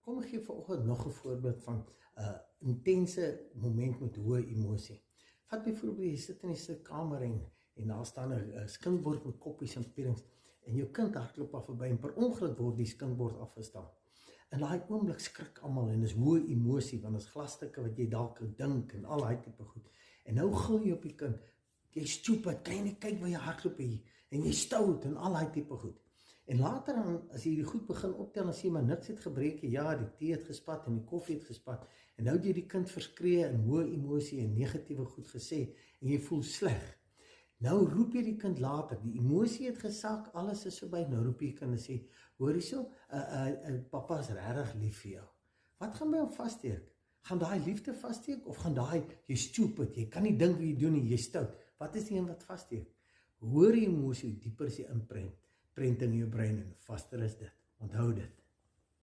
Kom ek gee vanoggend nog 'n voorbeeld van 'n intense moment met hoë emosie. Vat byvoorbeeld, jy sit in die sitkamer en daar staan 'n skinkbord met koppies en pierings en jou kind hardloop af verby en per ongeluk word die skinkbord afgestaan. In daai oomblik skrik almal en dis hoë emosie want dis glasstukke wat jy dalk dink en al daai tipe goed. En nou gil jy op die kind, jy stupid, kan jy nie kyk waar jy hardloop hier en jy stout en al daai tipe goed. En later dan, as jy die goed begin optel, dan sê jy maar niks het gebreek, ja, die tee het gespat en die koffie het gespat, en nou het jy die kind verskree in hoë emosie en negatiewe goed gesê, en jy voel sleg. Nou roep jy die kind later, die emosie het gesak, alles is verby, nou roep jy die kind en sê, hoor hierso, papa is regtig lief vir jou. Wat gaan by hom vassteek? Gaan daai liefde vassteek, of gaan daai, jy stupid, jy kan nie dink wat jy doen nie, jy stout. Wat is die een wat vassteek? Hoor die emosie, dieper is die imprent in jou brein en vaster is dit. Onthou dit.